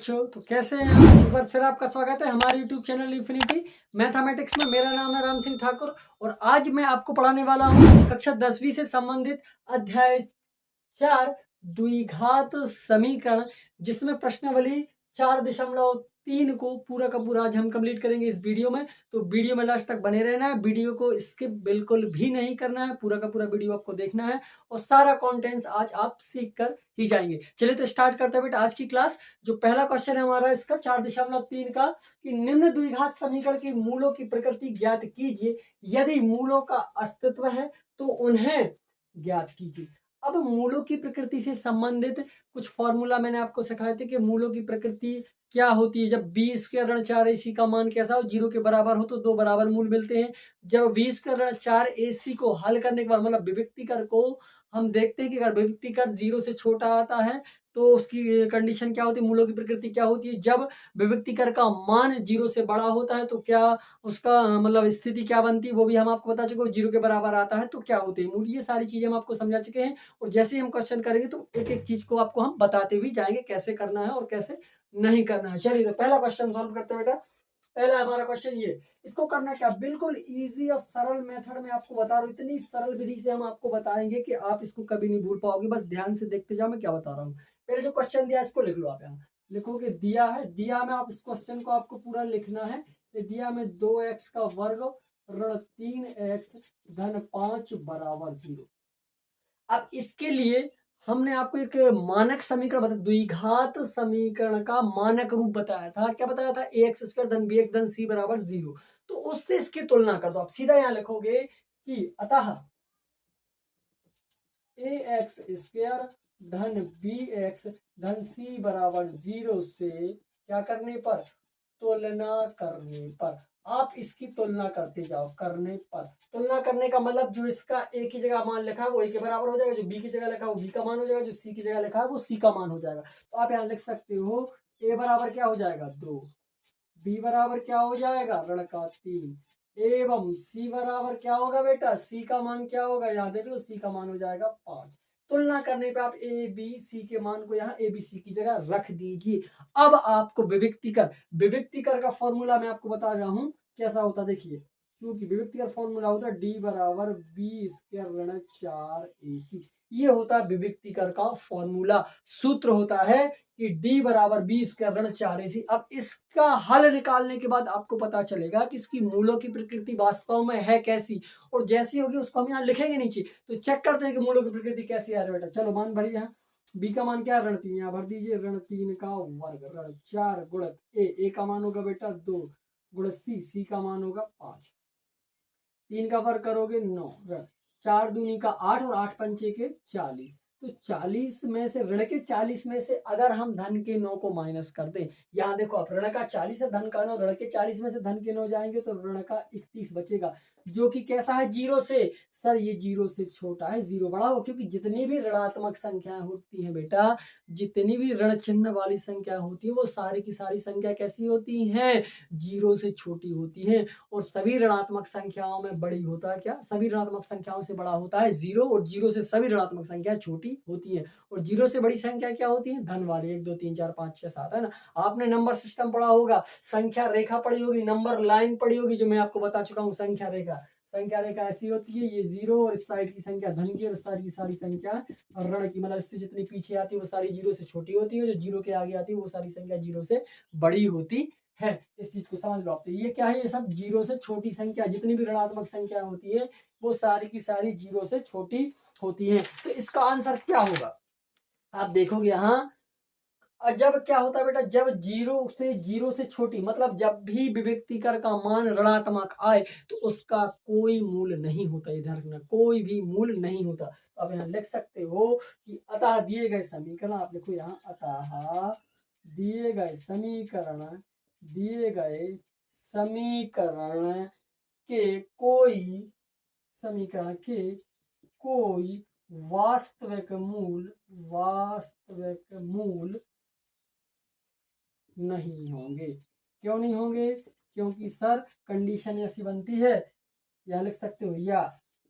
बच्चों, तो कैसे हैं आप? एक बार फिर आपका स्वागत है हमारे यूट्यूब चैनल इन्फिनिटी मैथमेटिक्स में। मेरा नाम है राम सिंह ठाकुर और आज मैं आपको पढ़ाने वाला हूँ कक्षा 10वीं से संबंधित अध्याय 4 द्विघात समीकरण, जिसमें प्रश्नावली 4.3 को पूरा का पूरा आज हम कंप्लीट करेंगे इस वीडियो में। तो वीडियो में लास्ट तक बने रहना है, वीडियो को स्किप बिल्कुल भी नहीं करना है, पूरा का पूरा वीडियो आपको देखना है और सारा कंटेंट्स आज आप सीख कर ही जाएंगे। चलिए तो स्टार्ट करते हैं बेटा आज की क्लास। जो पहला क्वेश्चन है हमारा इसका 4.3 का कि निम्न द्विघात समीकरण के मूलों की प्रकृति ज्ञात कीजिए, यदि मूलों का अस्तित्व है तो उन्हें ज्ञात कीजिए। अब मूलों की प्रकृति से संबंधित कुछ फॉर्मूला मैंने आपको सिखाए थे कि मूलों की प्रकृति क्या होती है। जब 20 के ऋण 4 AC का मान कैसा हो, 0 के बराबर हो, तो दो बराबर मूल मिलते हैं। जब 20 के ऋण 4 AC को हल करने के बाद मतलब विभक्तिकर को हम देखते हैं कि अगर विभक्तिकर 0 से छोटा आता है तो उसकी कंडीशन क्या होती है, मूलों की प्रकृति क्या होती है। जब विभक्तिकर का मान 0 से बड़ा होता है तो क्या उसका मतलब स्थिति क्या बनती है वो भी हम आपको बता चुके हैं। 0 के बराबर आता है तो क्या होते हैं मूल, ये सारी चीजें हम आपको समझा चुके हैं। और जैसे ही हम क्वेश्चन करेंगे तो एक एक चीज को आपको हम बताते भी जाएंगे कैसे करना है और कैसे नहीं करना है। चलिए तो पहला क्वेश्चन सॉल्व करते हैं बेटा। पहला हमारा क्वेश्चन ये, इसको करना क्या, बिल्कुल इजी और सरल मेथड में आपको बता रहा हूँ। इतनी सरल विधि से हम आपको बताएंगे कि आप इसको कभी नहीं भूल पाओगे। बस ध्यान से देखते जाओ मैं क्या बता रहा हूँ। पहले जो क्वेश्चन दिया इसको लिख लो आप। यहाँ लिखोगे दिया है, दिया में आप इस क्वेश्चन को आपको पूरा लिखना है। दिया में 2x का वर्ग ऋण 3x धन 5 बराबर 0। अब इसके लिए हमने आपको एक मानक समीकरण बताया, द्विघात समीकरण का मानक रूप बताया था। क्या बताया था, ax² धन bx धन c बराबर 0। तो उससे इसकी तुलना कर दो। आप सीधा यहां लिखोगे कि अतः ax² धन bx धन c बराबर 0 से क्या करने पर, तुलना करने पर। आप इसकी तुलना करते जाओ, करने पर। तुलना करने का मतलब जो इसका ए की जगह मान लिखा है वो ए के बराबर हो जाएगा, जो बी की जगह लिखा है वो बी का मान हो जाएगा, जो सी की जगह लिखा है वो सी का मान हो जाएगा। तो आप यहाँ लिख सकते हो ए बराबर क्या हो जाएगा 2, बी बराबर क्या हो जाएगा ऋण का 3 एवं सी बराबर क्या होगा बेटा, सी का मान क्या होगा, यहाँ देख लो सी का मान हो जाएगा 5। तुलना करने पे आप ए बी सी के मान को यहाँ ए बी सी की जगह रख दीजिए। अब आपको विभक्तिकर का फॉर्मूला मैं आपको बता रहा हूँ कैसा होता। देखिए क्योंकि विभक्तिकर फॉर्मूला होता है डी बराबर बी स्क्वायर ऋण 4ac। ये होता है विभक्तिकर का फॉर्मूला। सूत्र होता है कि डी बराबर बी स्क्वायर ऋण 4ac। अब इसका हल निकालने के बाद आपको पता चलेगा कि इसकी मूलों की प्रकृति वास्तव में है कैसी, और जैसी होगी उसको हम यहाँ लिखेंगे नीचे। तो चेक करते हैं कि मूलों की प्रकृति कैसी आ रही है बेटा। चलो मान भरिए, यहाँ बी का मान क्या है ऋण 3, यहाँ भर दीजिए ऋण 3 का वर्ग ऋण 4 गुणित ए का मान होगा बेटा 2 गुणित सी का मान होगा 5। 3 का वर्ग करोगे 9, ऋण 4 दूनी का 8 और 8 पंचे के 40। तो 40 में से ऋण के 40 में से अगर हम धन के 9 को माइनस कर दें, यहाँ देखो आप ऋण का 40 है धन का 9, ऋण के 40 में से धन के 9 जाएंगे तो ऋण का 31 बचेगा, जो कि कैसा है 0 से। सर ये 0 से छोटा है, 0 बड़ा हो, क्योंकि जितनी भी ऋणात्मक संख्याएं होती हैं बेटा, जितनी भी ऋण चिन्ह वाली संख्या होती है वो सारी की सारी संख्या कैसी होती हैं, 0 से छोटी होती है। और सभी ऋणात्मक संख्याओं में बड़ी होता है क्या, सभी ऋणात्मक संख्याओं से बड़ा होता है 0, और 0 से सभी ऋणात्मक संख्या छोटी होती है। और 0 से बड़ी संख्या क्या होती है, धन वाली, 1 2 3 4 5 6 7, है ना। आपने नंबर सिस्टम पढ़ा होगा, संख्या रेखा पढ़ी होगी, नंबर लाइन पढ़ी होगी, जो मैं आपको बता चुका हूँ। संख्या रेखा ऐसी होती है, ये 0 और इस साइड की संख्या धन की और इस साइड की सारी संख्या ऋण की, मतलब इससे जितनी पीछे आती है वो सारी 0 से छोटी होती है, जो 0 के आगे आती है वो सारी संख्या 0 से बड़ी होती है। इस चीज को समझ लो आप। तो ये क्या है, ये सब 0 से छोटी संख्या, जितनी भी ऋणात्मक संख्या होती है वो सारी की सारी 0 से छोटी होती है। तो इसका आंसर क्या होगा, आप देखोगे यहाँ जब क्या होता है बेटा, जब 0 से छोटी, मतलब जब भी विभक्तिकर का मान ऋणात्मक आए तो उसका कोई मूल नहीं होता। इधर रखना, कोई भी मूल नहीं होता। तो आप यहाँ लिख सकते हो कि अतः दिए गए समीकरण, आप लिखो यहाँ अतः दिए गए समीकरण के कोई वास्तविक मूल नहीं होंगे। क्यों नहीं होंगे, क्योंकि सर कंडीशन ऐसी बनती है, या लिख सकते हो या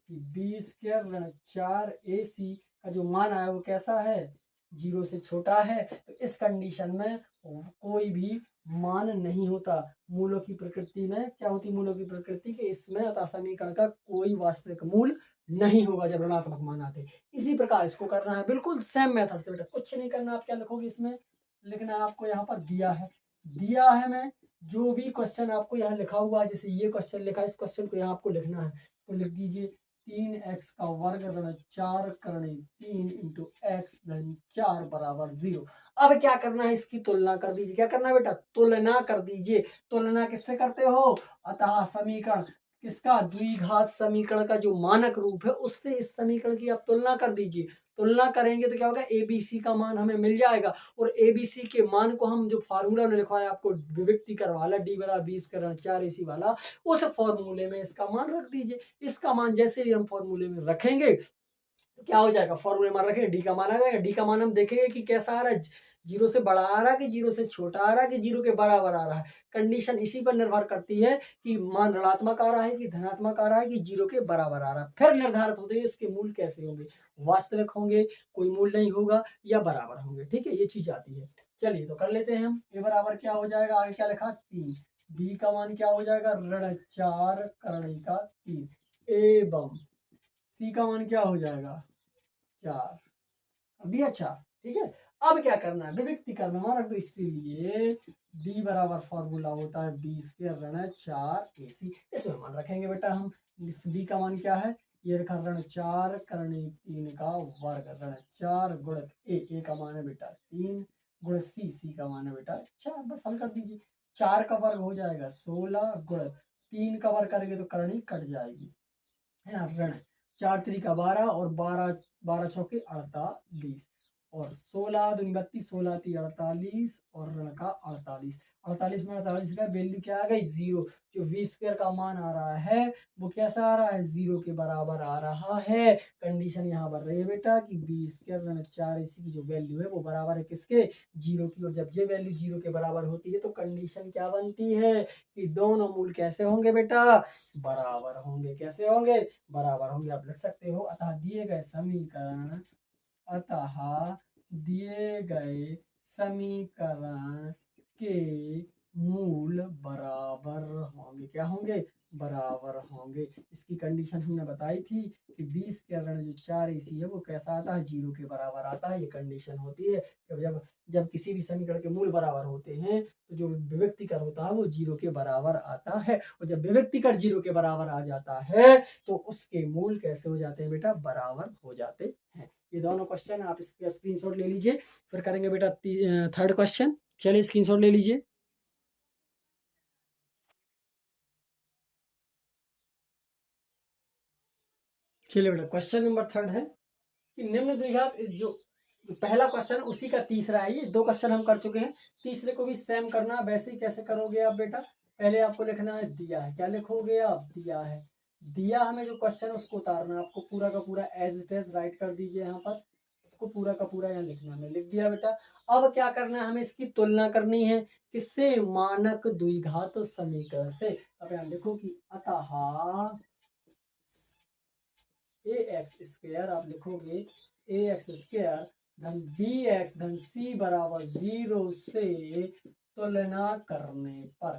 कि बी स्क्वायर ऋण 4ac का जो मान आया वो कैसा है, 0 से छोटा है। तो इस कंडीशन में कोई भी मान नहीं होता। मूलों की प्रकृति में क्या होती, मूलों की प्रकृति के इसमें अतः समीकरण का कोई वास्तविक मूल नहीं होगा जब ऋणात्मक मान आते। इसी प्रकार इसको करना है बिल्कुल सेम मेथड से बेटा, कुछ नहीं करना। आप क्या लिखोगे, इसमें लिखना है आपको, यहाँ पर दिया है मैं जो भी क्वेश्चन आपको यहाँ लिखा हुआ है, जैसे ये क्वेश्चन लिखा है, इस क्वेश्चन को यहाँ आपको लिखना है, तो लिख दीजिए 3x का वर्ग ऋण 4 करने 3 इंटू एक्स धन 4 बराबर 0। अब क्या करना है, इसकी तुलना कर दीजिए। क्या करना है बेटा, तुलना कर दीजिए। तुलना किससे करते हो, अतः समीकरण किसका, द्विघात समीकरण का जो मानक रूप है उससे इस समीकरण की आप तुलना कर दीजिए। तुलना करेंगे तो क्या होगा, एबीसी का मान हमें मिल जाएगा, और एबीसी के मान को हम जो फार्मूला ने लिखवाया आपको विभक्ति करवाला डी बराबर 20 करण 4 AC वाला, उस फॉर्मूले में इसका मान रख दीजिए। इसका मान जैसे ही हम फॉर्मूले में रखेंगे तो क्या हो जाएगा, फॉर्मूले में रखेंगे डी का मान आ जाएगा। डी का मान हम देखेंगे कि कैसा आ रहा है, जीरो से बड़ा आ रहा है कि जीरो से छोटा आ रहा है कि जीरो के बराबर आ रहा है। कंडीशन इसी पर निर्भर करती है कि मान ऋणात्मक आ रहा है कि धनात्मक आ रहा है कि जीरो के बराबर आ रहा है। फिर निर्धारित होते हैं इसके मूल कैसे होंगे, वास्तविक होंगे, कोई मूल नहीं होगा, या बराबर होंगे। ठीक है, ये चीज आती है। चलिए तो कर लेते हैं हम। ए बराबर क्या हो जाएगा, आगे क्या लिखा 3, बी का मान क्या हो जाएगा ऋण 4 करणिका 3, एवं सी का मान क्या हो जाएगा 4, दिया 4। ठीक है, अब क्या करना है, विभक्तिकरण में रख दो, इसीलिए d बराबर फॉर्मूला होता है बी स्क्वायर ऋण 4 AC। इसमें मान रखेंगे बेटा हम, b का मान क्या है, ये रखा ऋण 4 करने 3 का वर्ग ऋण 4 गुणित a का मान है बेटा 3 गुणित c का मान है बेटा 4। बस हल कर दीजिए, 4 का वर्ग हो जाएगा 16 गुणित 3 का वर्ग करेंगे तो करनी कट जाएगी, है ना। ऋण 4 3 का 12 और 12 12 चौके 48 और 16 दूनी 32 16 3 48 और ऋण का 48। 48 में 48 का वैल्यू क्या आ गई 0। जो v स्क्वायर का मान आ रहा है वो कैसा आ रहा है, 0 के बराबर आ रहा है। कंडीशन यहाँ पर रही है बेटा कि v स्क्वायर ऋण 4 AC की जो वैल्यू है वो बराबर है किसके, 0 की। और जब ये वैल्यू 0 के बराबर होती है तो कंडीशन क्या बनती है कि दोनों मूल कैसे होंगे बेटा, बराबर होंगे। कैसे होंगे, बराबर होंगे। आप लिख सकते हो, अतः दिए गए समीकरण, अतः दिए गए समीकरण के मूल बराबर होंगे। क्या होंगे, बराबर होंगे। इसकी कंडीशन हमने बताई थी कि 20 के ऋण जो 4 AC है वो कैसा आता है, 0 के बराबर आता है। ये कंडीशन होती है कि जब जब किसी भी समीकरण के मूल बराबर होते हैं तो जो विभक्तिकर होता है वो 0 के बराबर आता है, और जब विभक्तिकर 0 के बराबर आ जाता है तो उसके मूल कैसे हो जाते हैं बेटा, बराबर हो जाते हैं। ये दोनों क्वेश्चन आप इसका स्क्रीनशॉट ले लीजिए, फिर करेंगे बेटा थर्ड क्वेश्चन। चलिए स्क्रीनशॉट ले लीजिए। चलिए बेटा क्वेश्चन नंबर थर्ड है कि निम्न द्विघात जो पहला क्वेश्चन उसी का तीसरा है। ये दो क्वेश्चन हम कर चुके हैं, तीसरे को भी सेम करना। वैसे ही कैसे करोगे आप बेटा, पहले आपको लिखना है दिया है। क्या लिखोगे आप, दिया है। दिया हमें जो क्वेश्चन है उसको उतारना है आपको, पूरा का पूरा एज इट इज राइट कर दीजिए यहाँ पर, उसको पूरा का पूरा यहाँ लिखना है। लिख दिया बेटा। अब क्या करना है, हमें इसकी तुलना करनी है किससे, मानक द्विघात समीकरण से। अब यहाँ लिखो कि अतः ए एक्स स्क्वायर, आप लिखोगे ए एक्स स्क्वायर धन बी एक्स धन सी बराबर 0 से तुलना करने पर,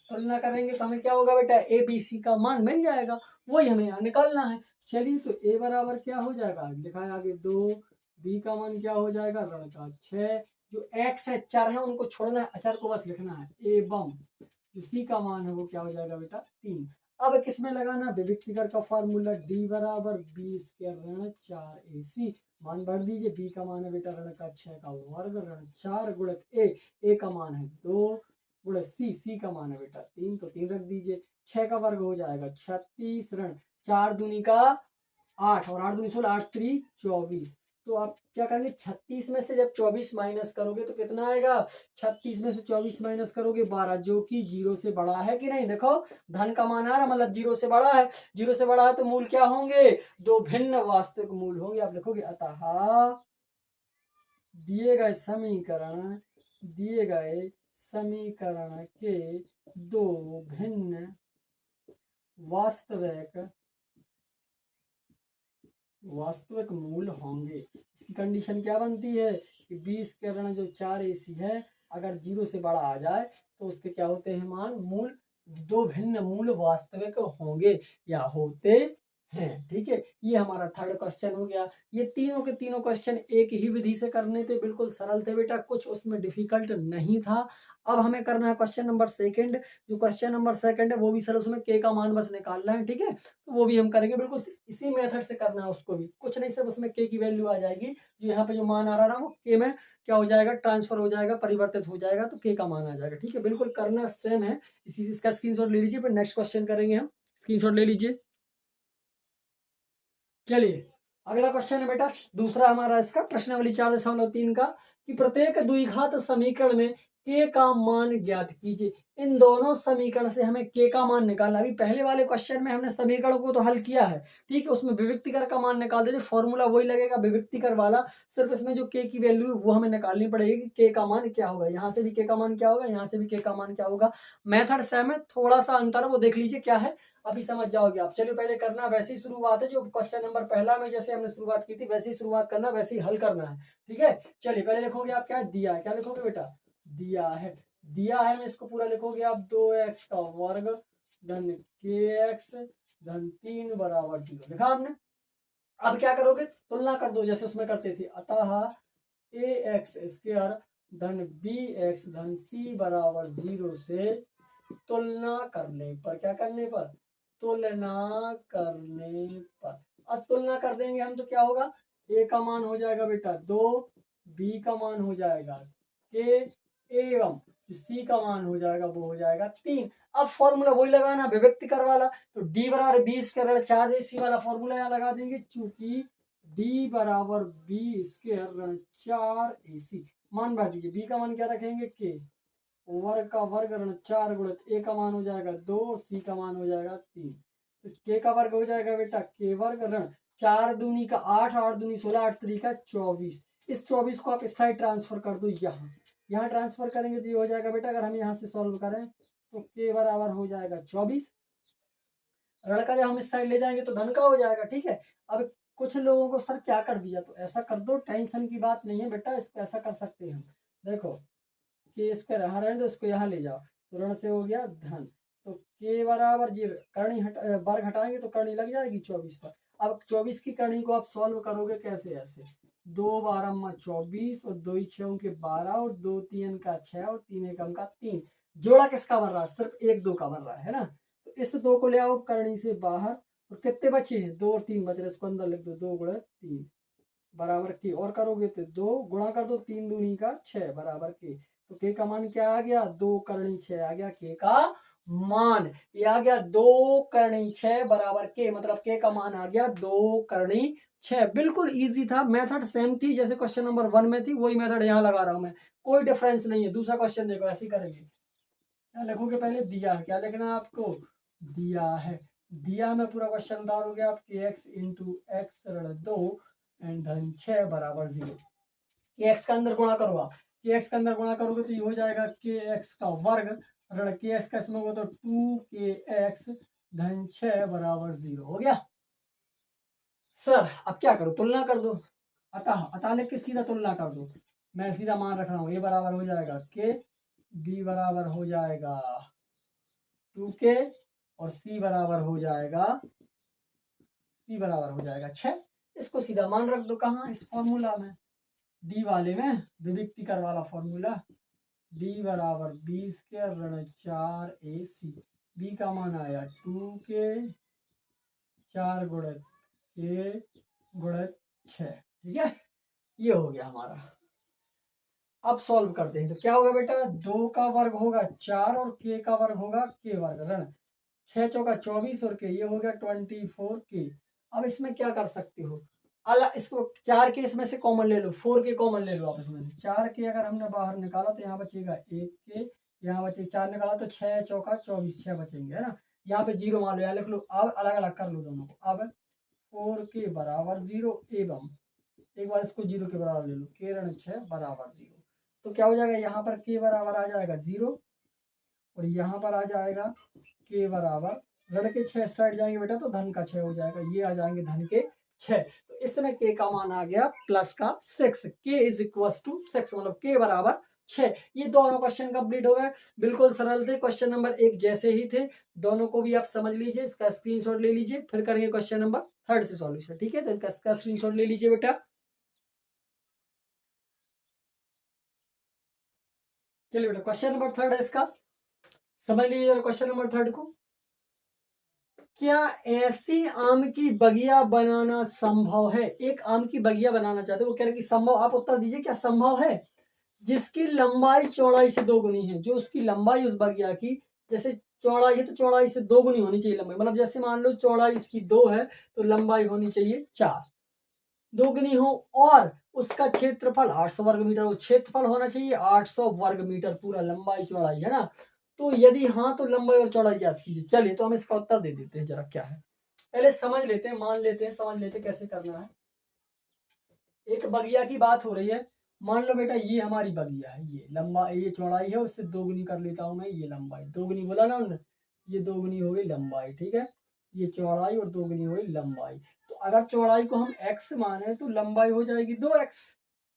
तुलना करेंगे तो हमें क्या होगा बेटा, ए बी सी का मान मिल जाएगा, वही हमें यहाँ निकालना है। चलिए तो ए बराबर क्या हो जाएगा, लिखा है आगे 2, बी का मान क्या हो जाएगा ऋण का 6, जो एक्स है चर है उनको छोड़ना है, अचर को बस लिखना है, एवं जो सी का मान है वो क्या हो जाएगा बेटा 3। अब किसमें लगाना, विभक्तिकर का फॉर्मूला डी बराबर बी स्क्वायर ऋण 4 AC। मान भर दीजिए, बी का मान है बेटा ऋण का 6 का वर्ग ऋण 4 गुणित ए का मान है 2 गुणित सी का मान है बेटा 3, तो 3 रख दीजिए। 6 का वर्ग हो जाएगा 36 ऋण 4 दूनी का 8 और 8 दूनी 16 8 3 24। तो आप क्या करेंगे, 36 में से जब 24 माइनस करोगे तो कितना आएगा, 36 में से 24 माइनस करोगे 12, जो कि 0 से बड़ा है कि नहीं। देखो धन का मान आ रहा मतलब 0 से बड़ा है, 0 से बड़ा है तो मूल क्या होंगे, दो भिन्न वास्तविक मूल होंगे। आप लिखोगे अतः दिए गए समीकरण के दो भिन्न वास्तविक मूल होंगे। इसकी कंडीशन क्या बनती है कि बी स्क्वायर ऋण जो 4ac है अगर 0 से बड़ा आ जाए तो उसके क्या होते हैं मान, मूल दो भिन्न मूल वास्तविक होंगे या होते हैं। ठीक है, ये हमारा थर्ड क्वेश्चन हो गया। ये तीनों के तीनों क्वेश्चन एक ही विधि से करने थे, बिल्कुल सरल थे बेटा, कुछ उसमें डिफिकल्ट नहीं था। अब हमें करना है क्वेश्चन नंबर सेकंड। जो क्वेश्चन नंबर सेकंड है वो भी सर उसमें के का मान बस निकालना है। ठीक है, तो वो भी हम करेंगे, बिल्कुल इसी मेथड से करना है उसको भी, कुछ नहीं, सिर्फ उसमें के की वैल्यू आ जाएगी। जो यहाँ पे जो मान आ रहा ना वो के में क्या हो जाएगा, ट्रांसफर हो जाएगा, परिवर्तित हो जाएगा, तो के का मान आ जाएगा। ठीक है, बिल्कुल करना सेम है। इसका स्क्रीनशॉट ले लीजिए, फिर नेक्स्ट क्वेश्चन करेंगे हम। स्क्रीनशॉट ले लीजिए। चलिए अगला क्वेश्चन है बेटा दूसरा हमारा इसका प्रश्नावली 4.3 का, कि प्रत्येक द्विघात समीकरण में के का मान ज्ञात कीजिए। इन दोनों समीकरण से हमें के का मान निकालना। अभी पहले वाले क्वेश्चन में हमने समीकरण को तो हल किया है, ठीक है, उसमें विविक्तिकर का मान निकाल देते, फॉर्मूला वही लगेगा विविक्तिकर वाला, सिर्फ इसमें जो के की वैल्यू वो हमें निकालनी पड़ेगी कि के का मान क्या होगा। यहाँ से भी के का मान क्या होगा, यहाँ से भी के का मान क्या होगा। मेथड सेम है, थोड़ा सा अंतर है वो देख लीजिए क्या है, अभी समझ जाओगे आप। चलिए पहले करना वैसी ही शुरुआत है जो क्वेश्चन नंबर पहला में जैसे हमने शुरुआत की थी वैसी शुरुआत करना, वैसे ही हल करना है। ठीक है, चलिए पहले लिखोगे आप क्या दिया है, क्या लिखोगे बेटा, दिया है मैं इसको पूरा लिखोगे आप 2x का वर्ग धन kx धन 3 बराबर 0 लिखा हमने। अब क्या करोगे, तुलना कर दो जैसे उसमें करते थे। अतः ax स्क्वायर धन bx धन c बराबर 0 से तुलना करने पर, क्या करने पर, तुलना करने पर। अब तुलना कर देंगे हम तो क्या होगा, ए का मान हो जाएगा बेटा 2, बी का मान हो जाएगा के, एवं सी का मान हो जाएगा वो हो जाएगा 3। अब फॉर्मूला वही लगाना विभक्तिकर वाला, तो डी बराबर 20 कर 4ac वाला फॉर्मूला यहाँ लगा देंगे, चूंकि डी बराबर 4ac मान बांट दीजिए। बी का मान क्या रखेंगे के वर्ग का वर्ग ऋण 4 गुणित ए का मान हो जाएगा 2 और सी का मान हो जाएगा 3। तो के का वर्ग हो जाएगा बेटा के वर्ग ऋण 4 दूनी का 8, 8 दूनी 16, 8 3 का 24। इस 24 को आप इस साइड ट्रांसफर कर दो, यहाँ ट्रांसफर करेंगे तो ये हो जाएगा बेटा, अगर हम यहाँ से सॉल्व करें तो के बराबर हो जाएगा 24, ऋण का जब हम इस साइड ले जाएंगे तो धन का हो जाएगा। ठीक है, अब कुछ लोगों को सर क्या कर दिया, तो ऐसा कर दो, टेंशन की बात नहीं है बेटा, इसको ऐसा कर सकते हैं हम। देखो के स्क्वायर यहाँ रहे तो इसको यहाँ ले जाओ, तो ऋण से हो गया धन, तो के बराबर जी करणी वर्ग हटाएंगे तो करणी लग जाएगी 24 पर। अब 24 की करणी को आप सॉल्व करोगे कैसे, ऐसे 2 12 24 और 2 6 के 12 और 2 3 का 6 और 3 एकम का 3। जोड़ा किसका बन रहा है, सिर्फ 1 2 का बन रहा है ना, तो इस 2 को ले आओ करणी से बाहर, और कितने बचे हैं 2 और 3 बच रहे, इसको अंदर लिख दो 2 गुणा 3 बराबर के, और करोगे तो 2 गुणा कर दो 3 दूनी का 6 बराबर के, तो के का मान क्या आ गया 2 करणी 6 आ गया के का मान, ये आ गया 2 करणी 6 बराबर के, मतलब के का मान आ गया 2 करणी 6। बिल्कुल इजी था, मेथड सेम थी जैसे क्वेश्चन नंबर 1 में थी, वही मेथड यहाँ लगा रहा हूं मैं, कोई डिफरेंस नहीं है। दूसरा क्वेश्चन देखो ऐसे ही करेंगे, क्या लिखोगे पहले दिया, क्या लिखना है आपको, दिया में पूरा क्वेश्चन उतारोगे आप के एक्स इंटू एक्स ऋण 2 एंड धन 6 बराबर 0। के एक्स का अंदर गुणा करो आप, के एक्स का अंदर गुणा करोगे तो ये हो जाएगा के एक्स का वर्ग ऋण के एक्स का इसमें होगा तो 2 के एक्स धन 6 बराबर 0 हो गया। सर अब क्या करो, तुलना कर दो, अतः लिख के सीधा तुलना कर दो, मैं सीधा मान रख रहा हूँ, ए बराबर हो जाएगा के, बी बराबर हो जाएगा 2k और सी बराबर हो जाएगा 6। इसको सीधा मान रख दो कहाँ, इस फॉर्मूला में, डी वाले में, विविक्तिकर वाला फॉर्मूला, डी बराबर 20 के ऋण 4ac, बी का मान आया 2k 4 गुणित के गुणित 6। ठीक है, ये हो गया हमारा। अब सॉल्व करते हैं तो क्या होगा बेटा, 2 का वर्ग होगा 4 और के का वर्ग होगा के वर्ग ऋण 6 चौका 24 और के, ये हो गया 24 के। अब इसमें क्या कर सकते हो, अलग इसको 4 के इसमें से कॉमन ले लो, 4 के कॉमन ले लो आप इसमें से, 4 के अगर हमने बाहर निकाला तो यहाँ बचेगा 1 के, यहाँ बचे 4 निकाला तो 6 चौका 24 6 बचेंगे, है ना, यहाँ पे 0 मान लो, यहाँ लिख लो। अब अलग अलग कर लो दोनों को, अब 4 के बराबर 0 एवं एक बार इसको 0 के बराबर ले लो, के ऋण 6 बराबर 0, तो क्या हो जाएगा, यहाँ पर के बराबर आ जाएगा 0 और यहाँ पर आ जाएगा के बराबर ऋण के 6 साइड जाएंगे बेटा तो धन का 6 हो जाएगा, ये आ जाएंगे धन के 6। तो इसमें के का मान आ गया प्लस का 6, के इज इक्वल टू 6, मतलब के बराबर 6। ये दोनों क्वेश्चन कंप्लीट हो गए, बिल्कुल सरल थे। क्वेश्चन नंबर 1 जैसे ही थे, दोनों को भी आप समझ लीजिए, इसका स्क्रीनशॉट ले लीजिए, फिर करेंगे क्वेश्चन नंबर 3 से सॉल्यूशन। ठीक है, तो इसका स्क्रीनशॉट ले लीजिए बेटा। चलिए बेटा, क्वेश्चन नंबर 3 है इसका, समझ लीजिए क्वेश्चन नंबर 3 को। क्या ऐसी आम की बगिया बनाना संभव है? एक आम की बगिया बनाना चाहते हो, वो कह रहे कि संभव। आप उत्तर दीजिए क्या संभव है? जिसकी लंबाई चौड़ाई से 2 गुनी है, जो उसकी लंबाई उस बगिया की, जैसे चौड़ाई है तो चौड़ाई से 2 गुनी होनी चाहिए लंबाई, मतलब जैसे मान लो चौड़ाई इसकी 2 है तो लंबाई होनी चाहिए 4, 2 गुनी हो, और उसका क्षेत्रफल 800 वर्ग मीटर हो, क्षेत्रफल होना चाहिए 800 वर्ग मीटर पूरा, लंबाई चौड़ाई है ना। तो यदि हाँ तो लंबाई और चौड़ाई याद कीजिए। चलिए तो हम इसका उत्तर दे देते हैं, जरा क्या है पहले समझ लेते हैं, मान लेते हैं, समझ लेते हैं कैसे करना है। एक बगिया की बात हो रही है, मान लो बेटा ये हमारी बगिया है, ये लंबा, ये चौड़ाई है, उससे 2 गुनी कर लेता हूं मैं, ये लंबाई 2 गुनी बोला ना उन्होंने, ये 2 गुनी हो गई लंबाई, ठीक है, ये चौड़ाई और 2 गुनी हो गई लंबाई। तो अगर चौड़ाई को हम x माने तो लंबाई हो जाएगी 2x,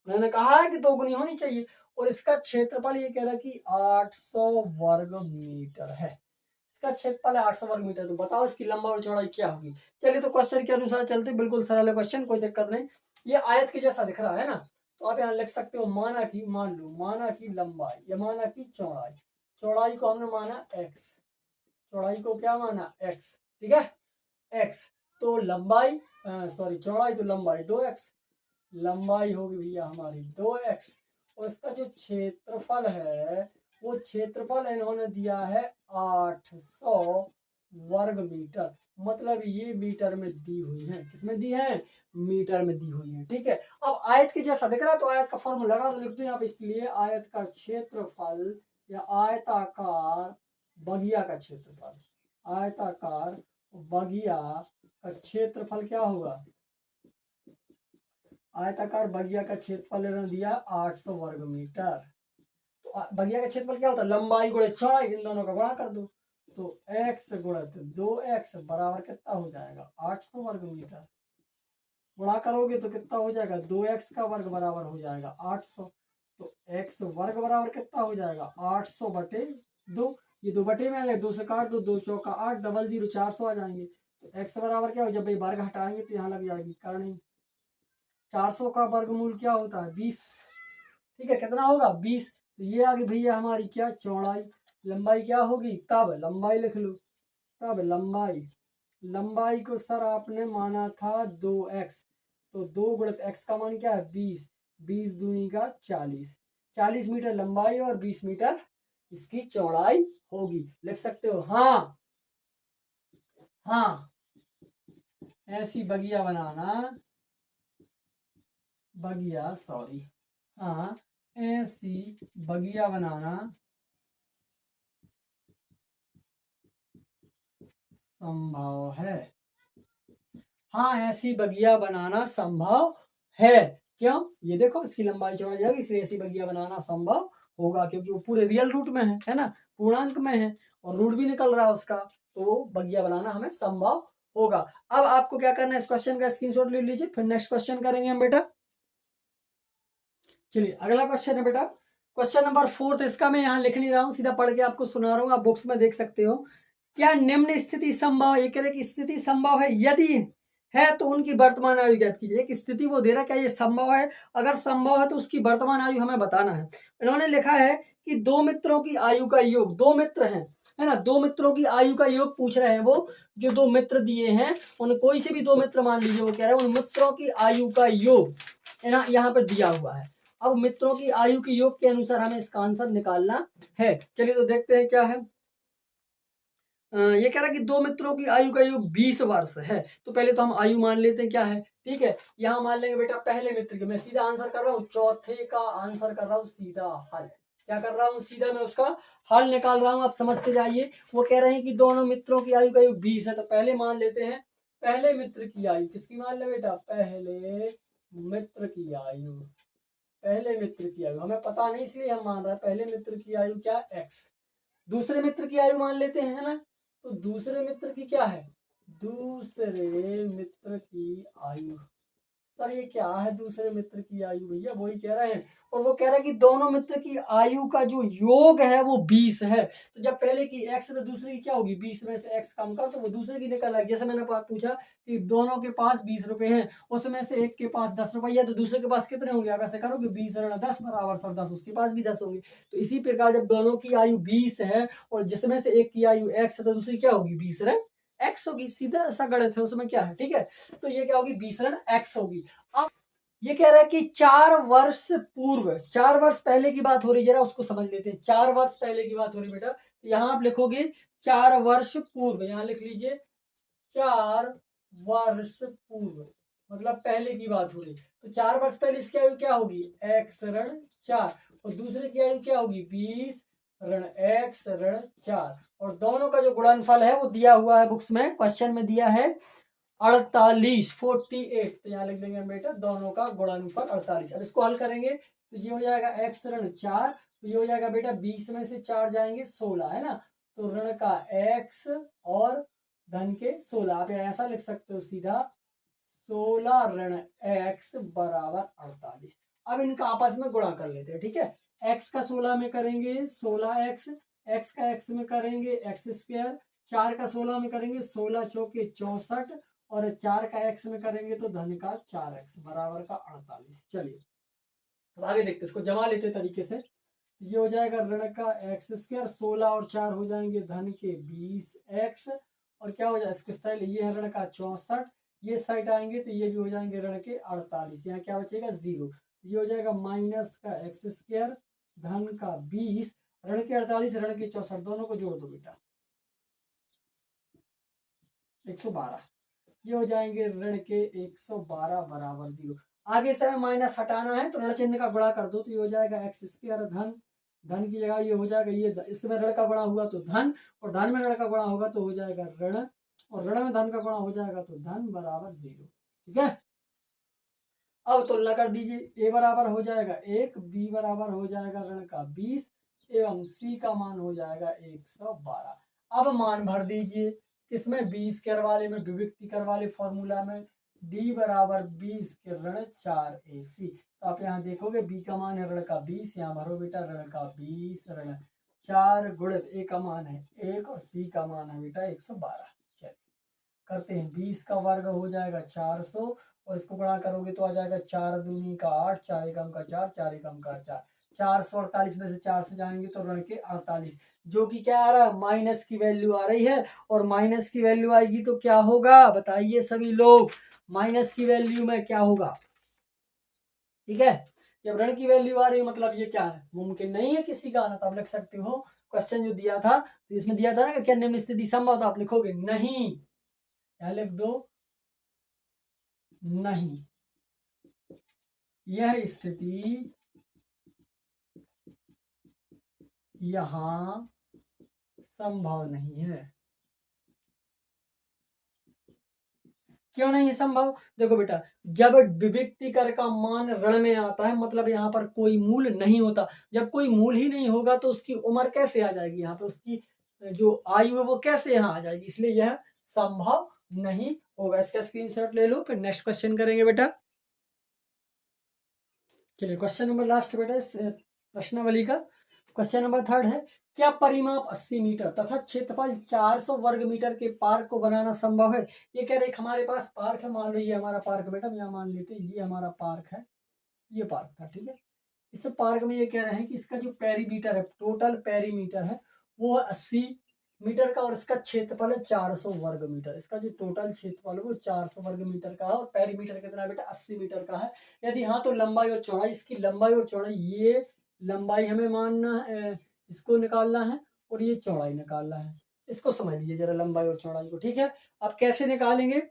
मैंने कहा है कि 2 गुनी होनी चाहिए। और इसका क्षेत्रफल ये कह रहा है कि 800 वर्ग मीटर है, इसका क्षेत्रफल है 800 वर्ग मीटर। तो बताओ इसकी लंबाई और चौड़ाई क्या होगी। चलिए तो क्वेश्चन के अनुसार चलते, बिल्कुल सरल है क्वेश्चन, कोई दिक्कत नहीं। ये आयत के जैसा दिख रहा है ना, तो आप यहाँ लिख सकते हो माना कि, मान लो माना कि लंबाई, या माना कि चौड़ाई, चौड़ाई को हमने माना x, चौड़ाई को क्या माना x, ठीक है x, तो लंबाई सॉरी चौड़ाई तो लंबाई 2x, लंबाई होगी भैया हमारी 2x, और इसका जो क्षेत्रफल है वो क्षेत्रफल इन्होंने दिया है 800 वर्ग मीटर, मतलब ये मीटर में दी हुई है, किसमें दी है, मीटर में दी हुई है। ठीक है, अब आयत के जैसा दिख रहा है तो आयत का फॉर्मूला लगा तो लिखते हैं आप, इसलिए आयत का क्षेत्रफल या आयताकार बगिया का क्षेत्रफल, आयताकार बगिया का क्षेत्रफल क्या होगा, आयताकार बगिया का क्षेत्रफल इन्होंने दिया 800 वर्ग मीटर। तो बगिया का क्षेत्रफल क्या होता है, लंबाई गुणे चौड़ाई, इन दोनों का गुणा कर दो, तो x गुणित 2x बराबर कितना हो जाएगा 800 वर्ग मीटर। गुणा करोगे तो कितना हो जाएगा, 2x का वर्ग बराबर हो जाएगा 800, तो x वर्ग बराबर कितना हो जाएगा 800 बटे 2, ये 2 बटे में आ जाएगा, 2 से काट दो, 2 चौका 8, डबल 0 400 आ जाएंगे। तो x बराबर क्या हो, जब ये वर्ग हटाएंगे तो यहाँ लग जाएगी करनी, 400 का वर्गमूल क्या होता है 20, ठीक है, कितना होगा 20। तो ये आ गई भैया हमारी क्या चौड़ाई, लंबाई क्या होगी, तब लंबाई लिख लो, तब लंबाई, लंबाई को सर आपने माना था 2x, तो 2 गुणित x का मान क्या है 20, 20 दूनी का 40, 40 मीटर लंबाई और 20 मीटर इसकी चौड़ाई होगी, लिख सकते हो। हाँ हाँ, ऐसी बगिया बनाना, बगिया सॉरी, हाँ ऐसी बगिया बनाना संभव है, हाँ ऐसी बगिया बनाना संभव है। क्यों, ये देखो इसकी लंबाई चौड़ाई जाएगी, इसलिए ऐसी बगिया बनाना संभव होगा, क्योंकि वो पूरे रियल रूट में है ना, पूर्णांक में है, और रूट भी निकल रहा है उसका, तो बगिया बनाना हमें संभव होगा। अब आपको क्या करना है, इस क्वेश्चन का स्क्रीनशॉट ले लीजिए, फिर नेक्स्ट क्वेश्चन करेंगे हम बेटा। चलिए अगला क्वेश्चन है बेटा, क्वेश्चन नंबर 4, इसका मैं यहाँ लिख नहीं रहा हूँ, सीधा पढ़ के आपको सुना रहा हूँ, आप बुक्स में देख सकते हो। क्या निम्न स्थिति संभव है, ये कह रहे कि स्थिति संभव है, यदि है तो उनकी वर्तमान आयु ज्ञात कीजिए। एक स्थिति वो दे रहा है, क्या ये संभव है, अगर संभव है तो उसकी वर्तमान आयु हमें बताना है। इन्होंने लिखा है कि 2 मित्रों की आयु का योग, 2 मित्र हैं है ना, 2 मित्रों की आयु का योग पूछ रहे हैं वो, जो 2 मित्र दिए हैं उन कोई से भी 2 मित्र मान लीजिए, वो कह रहे हैं उन मित्रों की आयु का योग है ना, यहाँ पर दिया हुआ है। अब मित्रों की आयु के योग के अनुसार हमें इसका आंसर निकालना है। चलिए तो देखते हैं क्या है। ये कह रहा है कि 2 मित्रों की आयु का योग 20 वर्ष है, तो पहले तो हम आयु मान लेते हैं क्या है, ठीक है, यहाँ मान लेंगे बेटा पहले मित्र के, मैं सीधा आंसर कर रहा हूँ, चौथे का आंसर कर रहा हूँ सीधा हल, क्या कर रहा हूँ, सीधा मैं उसका हल निकाल रहा हूँ, आप समझते जाइए। वो कह रहे हैं कि दोनों मित्रों की आयु का योग 20 है, तो पहले मान लेते हैं पहले मित्र की आयु, किसकी मान ले बेटा, पहले मित्र की आयु, पहले मित्र की आयु हमें पता नहीं इसलिए हम मान रहे हैं पहले मित्र की आयु क्या x, दूसरे मित्र की आयु मान लेते हैं, है ना, तो दूसरे मित्र की क्या है दूसरे मित्र की आयु। सर ये क्या है दूसरे मित्र की आयु? भैया वही कह रहे हैं, और वो कह रहा है कि दोनों मित्र की आयु का जो योग है वो 20 है। तो जब पहले की x है तो दूसरे की क्या होगी? 20 में से x कम कर तो वो दूसरे की निकल आएगी। जैसे मैंने बात पूछा कि दोनों के पास 20 रुपए हैं, उसमें से एक के पास 10 रुपये, तो दूसरे के पास कितने होंगे? आप ऐसे करोगे 20 ऋण 10 बराबर सर 10, उसके पास भी 10 होंगे। तो इसी प्रकार जब दोनों की आयु 20 है और जिसमें से एक की आयु x है तो दूसरी क्या होगी? 20 ऋण x होगी। सीधा ऐसा गणित है, उसमें क्या है, ठीक है। तो ये क्या होगी? 20 ऋण x होगी। अब ये कह रहा है कि 4 वर्ष पूर्व, 4 वर्ष पहले की बात हो रही, जरा उसको समझ लेते हैं। 4 वर्ष पहले की बात हो रही बेटा, तो यहाँ आप लिखोगे 4 वर्ष पूर्व, यहाँ लिख लीजिए 4 वर्ष पूर्व, मतलब पहले की बात हो रही। तो 4 वर्ष पहले इसकी आयु क्या होगी? x ऋण 4, और दूसरे की आयु क्या होगी? 20 ऋण x ऋण 4, और दोनों का जो गुणनफल है वो दिया हुआ है बुक्स में, क्वेश्चन में दिया है 48, 48। तो यहाँ लिख देंगे बेटा दोनों का गुणनफल 48। अब इसको हल करेंगे तो ये हो जाएगा x ऋण 4, तो ये हो जाएगा बेटा 20 में से 4 जाएंगे 16, है ना। तो ऋण का x और धन के 16, आप ऐसा लिख सकते हो सीधा 16 ऋण x बराबर 48। अब इनका आपस में गुणा कर लेते हैं, ठीक है। x का 16 में करेंगे 16x, x का x में करेंगे x स्क्वायर, 4 का 16 में करेंगे 16 चौके 64, और 4 का x में करेंगे तो धन का 4x बराबर का 48। चलिए अब आगे देखते इसको जमा लेते तरीके से। ये हो जाएगा ऋण का x स्क्वायर, 16 और 4 हो जाएंगे धन के 20x, और क्या हो जाएगा इसके साइड, ये है ऋण का 64, ये साइड आएंगे तो ये भी हो जाएंगे ऋण के 48। यहाँ क्या बचेगा? 0। ये हो जाएगा माइनस का x स्क्वायर धन का 20 ऋण के 48 ऋण के 64, दोनों को जोड़ दो बेटा 112। ये हो जाएंगे ऋण के 112 बराबर 0। आगे से हमें माइनस हटाना है तो ऋण चिन्ह का गुणा कर दो, तो ये हो जाएगा x स्क्वायर धन, धन की जगह ये हो जाएगा, ये इसमें ऋण का गुणा हुआ तो धन, और धन में ऋण का गुणा होगा तो हो जाएगा ऋण, और ऋण में धन का गुणा हो जाएगा तो धन बराबर 0, ठीक है। अब तुलना कर दीजिए, a बराबर हो जाएगा 1, b बराबर हो जाएगा ऋण का 20, एवं c का मान हो जाएगा 112। अब मान भर दीजिए किसमें? 20 कर वाले में, विभक्ति कर वाले फॉर्मूला में, d बराबर 20 के ऋण 4ac। तो आप यहाँ देखोगे b का मान है ऋण का 20, यहाँ भरो बेटा ऋण का 20 ऋण 4 गुणित a का मान है 1 और c का मान है बेटा 112। चलिए करते हैं, 20 का वर्ग हो जाएगा 400, और इसको गुणा करोगे तो आ जाएगा 4 दूनी का 8, 4 एकम का 4, 4 एकम का 4, 448 में से 4 से जाएंगे तो ऋण के 48, जो कि क्या आ रहा है? माइनस की वैल्यू आ रही है, और माइनस की वैल्यू आएगी तो क्या होगा बताइए सभी लोग? माइनस की वैल्यू में क्या होगा? ठीक है, जब ऋण की वैल्यू आ रही है मतलब ये क्या है? मुमकिन नहीं है किसी का आना। तो आप लिख सकते हो क्वेश्चन जो दिया था, तो इसमें दिया था ना कि क्या निम्न स्थिति संभव, तो आप लिखोगे नहीं, क्या लिख दो? नहीं, यह स्थिति यहां संभव नहीं है। क्यों नहीं है संभव? देखो बेटा, जब विभक्ति कर का मान ऋण में आता है मतलब यहाँ पर कोई मूल नहीं होता। जब कोई मूल ही नहीं होगा तो उसकी उम्र कैसे आ जाएगी? यहाँ पे उसकी जो आयु है वो कैसे यहाँ आ जाएगी? इसलिए यह संभव नहीं होगा। इसका स्क्रीनशॉट ले लो, फिर नेक्स्ट क्वेश्चन करेंगे बेटा। चलिए क्वेश्चन नंबर लास्ट बेटा इस प्रश्नावली का, क्वेश्चन नंबर 3 है, क्या परिमाप 80 मीटर तथा क्षेत्रफल 400 वर्ग मीटर के पार्क को बनाना संभव है? ये कह रहे हमारे पास पार्क है, मान लो ये हमारा पार्क बेटा, यहाँ मान लेते हैं ये हमारा पार्क है, ये पार्क था, ठीक है। इस पार्क में ये कह रहे हैं कि इसका जो पेरीमीटर है, टोटल पेरीमीटर है वो 80 मीटर का, और इसका क्षेत्रफल है 400 वर्ग मीटर। इसका जो टोटल क्षेत्रफल है वो 400 वर्ग मीटर का है, और पेरीमीटर कितना है बेटा? 80 मीटर का है। यदि हाँ तो लंबाई और चौड़ाई, इसकी लंबाई और चौड़ाई, ये लंबाई हमें मानना है, इसको निकालना है, और ये चौड़ाई निकालना है। इसको समझ लीजिए जरा लंबाई और चौड़ाई को, ठीक है। अब कैसे निकालेंगे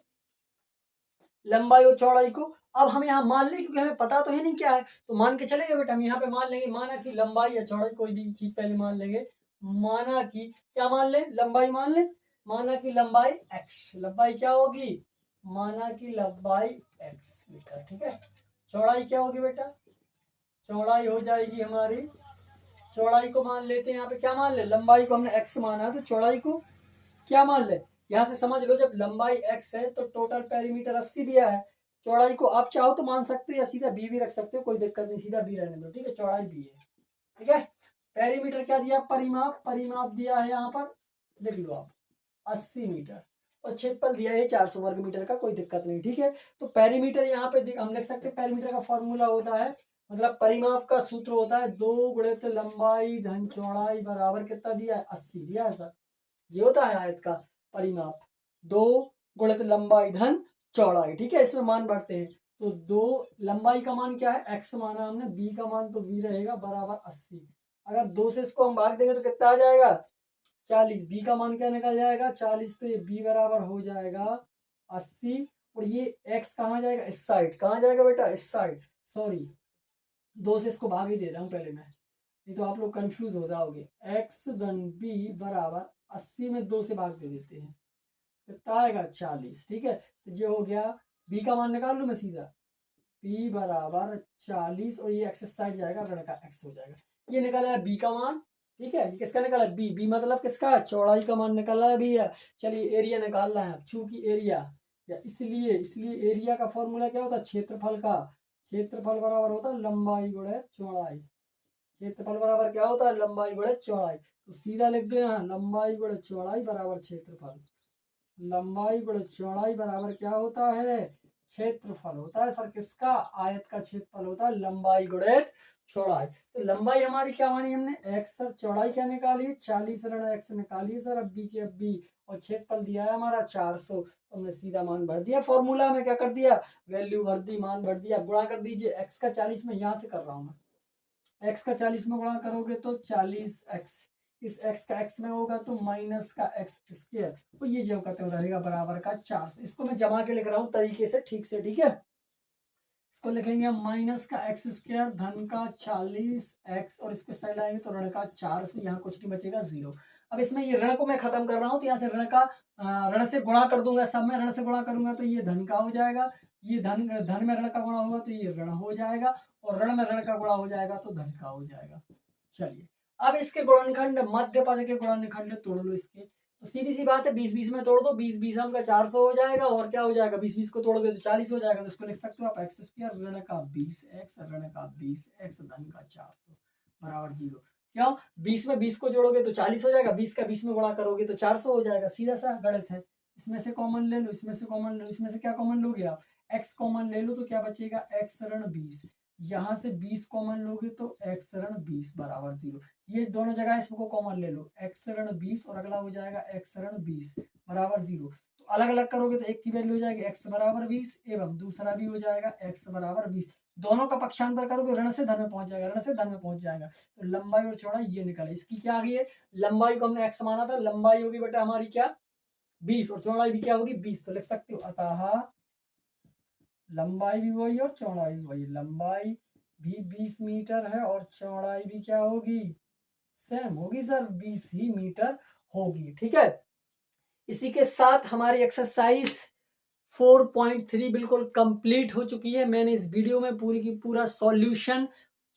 लंबाई और चौड़ाई को? अब हम यहाँ मान लें, क्योंकि हमें पता तो है नहीं क्या है, तो मान के चलेंगे बेटा। हम यहाँ पे मान लेंगे, माना कि लंबाई या चौड़ाई, कोई भी चीज पहले मान लेंगे। माना कि क्या मान ले? लंबाई मान ले। माना कि लंबाई x, लंबाई क्या होगी? माना कि लंबाई x मीटर, ठीक है। चौड़ाई क्या होगी बेटा? चौड़ाई हो जाएगी हमारी, चौड़ाई को मान लेते हैं यहाँ पे, क्या मान ले? लंबाई को हमने x माना है तो चौड़ाई को क्या मान ले? यहाँ से समझ लो जब लंबाई x है तो टोटल पेरीमीटर 80 दिया है। चौड़ाई को आप चाहो तो मान सकते हो या सीधा b भी रख सकते हो, कोई दिक्कत नहीं, सीधा b रहने दो, ठीक है। चौड़ाई b है, ठीक है। पेरीमीटर क्या दिया, परिमाप, परिमाप दिया है यहाँ पर, देख लो आप 80 मीटर, और क्षेत्रफल दिया है 400 वर्ग मीटर का, कोई दिक्कत नहीं, ठीक है। तो पेरीमीटर यहाँ पे हम लिख सकते हैं, पेरीमीटर का फॉर्मूला होता है, मतलब परिमाप का सूत्र होता है 2 गुणित लंबाई धन चौड़ाई बराबर कितना दिया है, 80 दिया है सर। ये होता है आयत का परिमाप, 2 गुणित लंबाई धन चौड़ाई, ठीक है। इसमें मान बढ़ते हैं, तो 2 लंबाई का मान क्या है, x माना हमने, b का मान तो v रहेगा बराबर 80। अगर 2 से इसको हम भाग देंगे तो कितना आ जाएगा, 40। b का मान क्या निकल जाएगा, 40, तो ये b बराबर हो जाएगा 80, और ये x कहाँ जाएगा, इस साइड, कहाँ जाएगा बेटा, इस साइड, सॉरी 2 से इसको भाग ही दे रहा हूँ पहले मैं, नहीं तो आप लोग कंफ्यूज हो जाओगे। x धन b बराबर 80 में 2 से भाग दे देते हैं, कितना आएगा 40, ठीक है। तो ये हो गया, b का मान निकाल लूँ मैं सीधा, b बराबर 40, और ये x साइड जाएगा, ऋण का x हो जाएगा। ये निकाला है b का मान, ठीक है। ये किसका निकाला है, b, b मतलब किसका, चौड़ाई का मान निकाला है b है। चलिए एरिया निकालना है, चूंकि एरिया, या इसलिए एरिया का फॉर्मूला क्या होता है, क्षेत्रफल का, क्षेत्रफल बराबर होता है लंबाई गुणे चौड़ाई, क्षेत्रफल बराबर क्या होता है, लंबाई गुणे चौड़ाई। तो सीधा लिख दो यहाँ, लंबाई गुणे चौड़ाई बराबर क्षेत्रफल, लंबाई गुणे चौड़ाई बराबर क्या होता है, क्षेत्रफल होता है सर, किसका, आयत का क्षेत्रफल होता है लंबाई गुणे चौड़ाई। तो लंबाई हमारी क्या मानी हमने, x, सर चौड़ाई क्या निकाली, 40 ऋण x निकाली सर, अब b के अब b, और क्षेत्रफल दिया है हमारा 400, तो हमने सीधा मान भर दिया, फॉर्मूला में क्या कर दिया, वैल्यू भर दी, मान भर दिया। गुणा कर दीजिए, x का 40 में यहाँ से कर रहा हूँ मैं, x का 40 में गुणा करोगे तो 40x, इस x का x में होगा तो माइनस का x स्क्वायर, तो ये जो कहते हो रहेगा बराबर का 400। इसको मैं जमा के लिख रहा हूँ तरीके से, ठीक से, ठीक है। इसको लिखेंगे हम माइनस का x स्क्वायर धन का 40x, और इसको साइड लाएंगे तो ऋण का 400, यहाँ कुछ नहीं बचेगा 0। अब इसमें ये ऋण को मैं खत्म कर रहा हूँ, तो यहाँ से ऋण का ऋण से गुणा कर दूंगा, सब में ऋण से गुणा करूंगा तो ये धन का हो जाएगा, ये धन धन में ऋण का गुणा होगा तो ये ऋण हो जाएगा, और ऋण में ऋण का गुणा हो जाएगा तो धन का हो जाएगा। चलिए अब इसके गुणनखंड, मध्य पद के गुणनखंड तोड़ लो इसके, तो सीधी सी बात है 20-20 में तोड़ दो, 20-20 हम का 400 हो जाएगा, और क्या हो जाएगा, 20-20 को तोड़ोगे तो 40 हो जाएगा, तो इसको लिख सकते हो आप x स्क्वायर ऋण का 20x ऋण का 20x धन का 400 बराबर 0। क्यों, 20 में 20 को जोड़ोगे तो 40 हो जाएगा, 20 का 20 में गुणा करोगे तो 400 हो जाएगा, सीधा सा गणित है। इसमें से कॉमन ले लो, इसमें से कॉमन लो, इसमें से क्या कॉमन लोगे आप, x कॉमन ले लो तो क्या बचेगा, x ऋण 20, यहाँ से 20 कॉमन लोगे तो x ऋण 20 बराबर 0। ये दोनों जगह इसको कॉमन ले लो, x ऋण 20 और अगला हो जाएगा x ऋण 20 बराबर 0। तो अलग अलग करोगे तो एक की वैल्यू हो जाएगी x बराबर 20, एवं दूसरा भी हो जाएगा x बराबर 20। दोनों का पक्षांतर करोगे ऋण से धन में पहुंच जाएगा, ऋण से धन में पहुंच जाएगा। तो लंबाई और चौड़ाई ये निकले, इसकी क्या आ गई है, लंबाई को हमने x माना था, लंबाई होगी बेटा हमारी क्या 20, और चौड़ाई भी क्या होगी 20, तो लिख सकते हो अतः लंबाई भी वही और चौड़ाई भी वही, लंबाई भी 20 मीटर है और चौड़ाई भी क्या होगी, सेम होगी सर, 20 ही मीटर होगी, ठीक है। इसी के साथ हमारी एक्सरसाइज 4.3 बिल्कुल कंप्लीट हो चुकी है। मैंने इस वीडियो में पूरी की पूरा सॉल्यूशन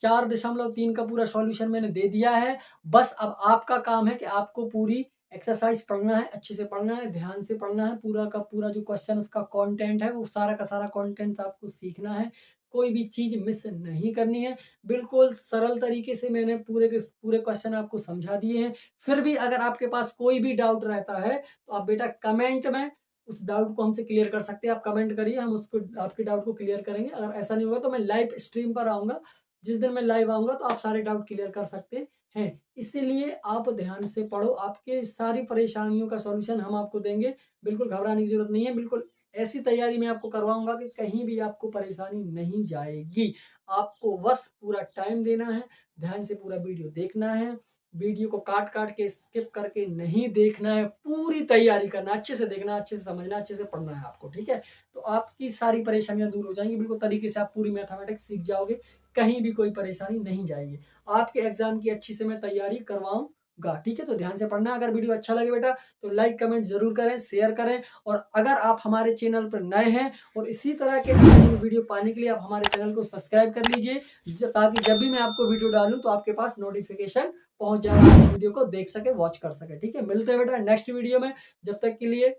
4.3 का पूरा सॉल्यूशन मैंने दे दिया है। बस अब आपका काम है कि आपको पूरी एक्सरसाइज पढ़ना है, अच्छे से पढ़ना है, ध्यान से पढ़ना है, पूरा का पूरा जो क्वेश्चन उसका कंटेंट है वो सारा का सारा कंटेंट आपको सीखना है, कोई भी चीज मिस नहीं करनी है। बिल्कुल सरल तरीके से मैंने पूरे के पूरे क्वेश्चन आपको समझा दिए हैं। फिर भी अगर आपके पास कोई भी डाउट रहता है तो आप बेटा कमेंट में उस डाउट को हमसे क्लियर कर सकते हैं, आप कमेंट करिए, हम उसको आपके डाउट को क्लियर करेंगे। अगर ऐसा नहीं होगा तो मैं लाइव स्ट्रीम पर आऊँगा, जिस दिन मैं लाइव आऊँगा तो आप सारे डाउट क्लियर कर सकते हैं। इसीलिए आप ध्यान से पढ़ो, आपके सारी परेशानियों का सॉल्यूशन हम आपको देंगे, बिल्कुल घबराने की जरूरत नहीं है। बिल्कुल ऐसी तैयारी मैं आपको करवाऊंगा कि कहीं भी आपको परेशानी नहीं जाएगी। आपको बस पूरा टाइम देना है, ध्यान से पूरा वीडियो देखना है, वीडियो को काट काट के स्किप करके नहीं देखना है, पूरी तैयारी करना, अच्छे से देखना, अच्छे से समझना, अच्छे से पढ़ना है आपको, ठीक है। तो आपकी सारी परेशानियां दूर हो जाएंगी, बिल्कुल तरीके से आप पूरी मैथमेटिक्स सीख जाओगे, कहीं भी कोई परेशानी नहीं जाएगी। आपके एग्जाम की अच्छी से मैं तैयारी करवाऊंगा। गा। ठीक है, तो ध्यान से पढ़ना। अगर वीडियो अच्छा लगे बेटा तो लाइक कमेंट जरूर करें, शेयर करें। और अगर आप हमारे चैनल पर नए हैं और इसी तरह के वीडियो पाने के लिए आप हमारे चैनल को सब्सक्राइब कर लीजिए, ताकि जब भी मैं आपको वीडियो डालूं तो आपके पास नोटिफिकेशन पहुंच जाए, आप इस वीडियो को देख सके, वॉच कर सके। ठीक है, मिलते हैं बेटा नेक्स्ट वीडियो में। जब तक के लिए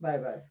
बाय बाय।